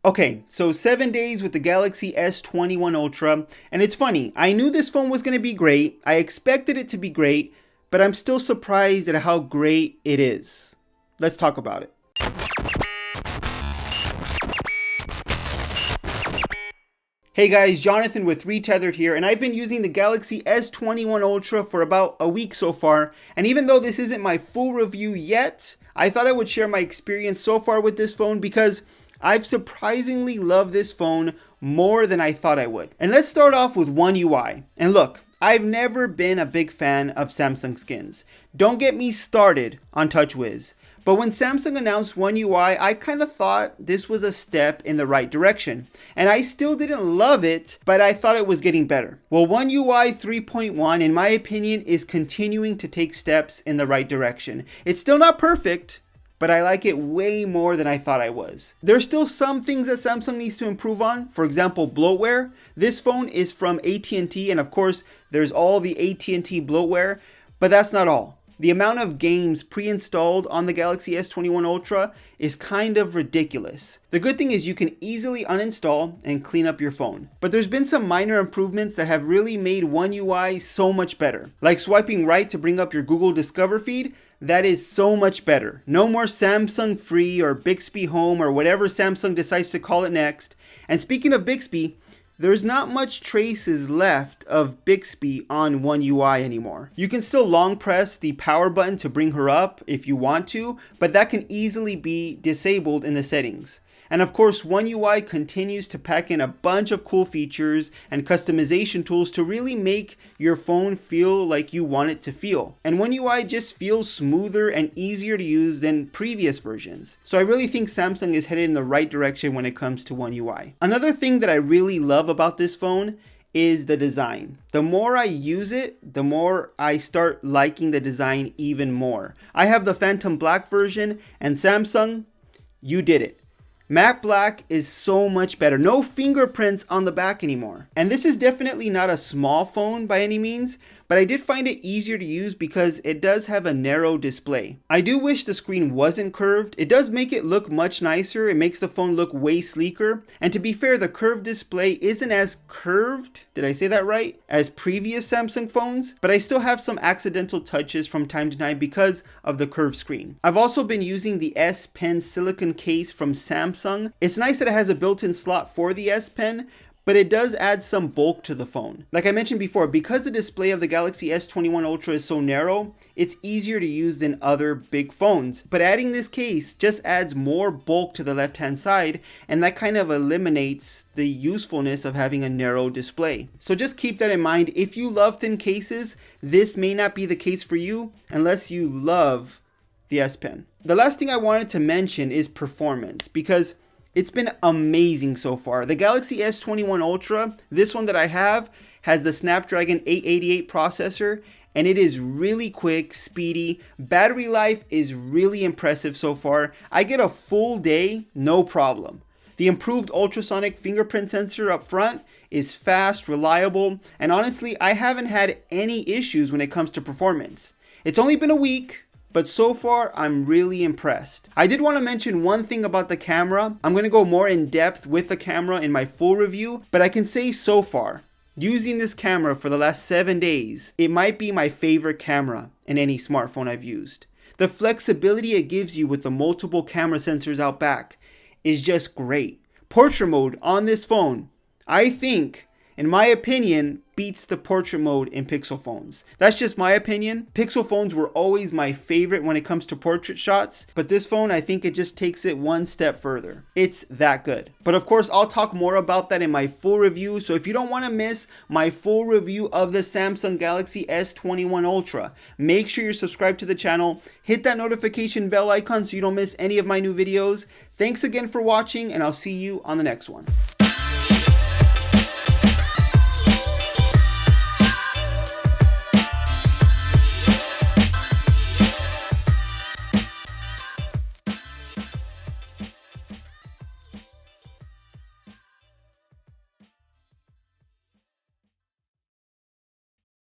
Okay, so 7 days with the Galaxy S21 Ultra, and it's funny, I knew this phone was going to be great, I expected it to be great, but I'm still surprised at how great it is. Let's talk about it. Hey guys, Jonathan with Retethered here, and I've been using the Galaxy S21 Ultra for about a week so far, and even though this isn't my full review yet, I thought I would share my experience so far with this phone because I've surprisingly loved this phone more than I thought I would. And let's start off with OneUI. And look, I've never been a big fan of Samsung skins. Don't get me started on TouchWiz. But when Samsung announced OneUI, I kind of thought this was a step in the right direction. And I still didn't love it, but I thought it was getting better. Well, OneUI 3.1, in my opinion, is continuing to take steps in the right direction. It's still not perfect, but I like it way more than I thought I was. There's still some things that Samsung needs to improve on. For example, bloatware. This phone is from AT&T, and of course, there's all the AT&T bloatware, but that's not all. The amount of games pre-installed on the Galaxy S21 Ultra is kind of ridiculous. The good thing is you can easily uninstall and clean up your phone. But there's been some minor improvements that have really made OneUI so much better. Like swiping right to bring up your Google Discover feed, that is so much better. No more Samsung Free or Bixby Home or whatever Samsung decides to call it next. And speaking of Bixby, there's not much traces left of Bixby on OneUI anymore. You can still long press the power button to bring her up if you want to, but that can easily be disabled in the settings. And of course, OneUI continues to pack in a bunch of cool features and customization tools to really make your phone feel like you want it to feel. And OneUI just feels smoother and easier to use than previous versions. So I really think Samsung is headed in the right direction when it comes to OneUI. Another thing that I really love about this phone is the design. The more I use it, the more I start liking the design even more. I have the Phantom Black version, and Samsung, you did it. Matte Black is so much better. No fingerprints on the back anymore. And this is definitely not a small phone by any means, but I did find it easier to use because it does have a narrow display. I do wish the screen wasn't curved. It does make it look much nicer. It makes the phone look way sleeker. And to be fair, the curved display isn't as curved, did I say that right, as previous Samsung phones, but I still have some accidental touches from time to time because of the curved screen. I've also been using the S Pen silicone case from Samsung. It's nice that it has a built-in slot for the S Pen, but it does add some bulk to the phone. Like I mentioned before, because the display of the Galaxy S21 Ultra is so narrow, it's easier to use than other big phones. But adding this case just adds more bulk to the left-hand side, and that kind of eliminates the usefulness of having a narrow display. So just keep that in mind. If you love thin cases, this may not be the case for you unless you love the S Pen. The last thing I wanted to mention is performance, because it's been amazing so far. The Galaxy S21 Ultra, this one that I have, has the Snapdragon 888 processor, and it is really quick, speedy. Battery life is really impressive so far. I get a full day, no problem. The improved ultrasonic fingerprint sensor up front is fast, reliable, and honestly, I haven't had any issues when it comes to performance. It's only been a week, but so far, I'm really impressed. I did want to mention one thing about the camera. I'm going to go more in depth with the camera in my full review, but I can say so far, using this camera for the last 7 days, it might be my favorite camera in any smartphone I've used. The flexibility it gives you with the multiple camera sensors out back is just great. Portrait mode on this phone, I think, in my opinion, beats the portrait mode in Pixel phones. That's just my opinion. Pixel phones were always my favorite when it comes to portrait shots, but this phone, I think it just takes it one step further. It's that good. But of course, I'll talk more about that in my full review, so if you don't want to miss my full review of the Samsung Galaxy S21 Ultra, make sure you're subscribed to the channel, hit that notification bell icon so you don't miss any of my new videos. Thanks again for watching, and I'll see you on the next one.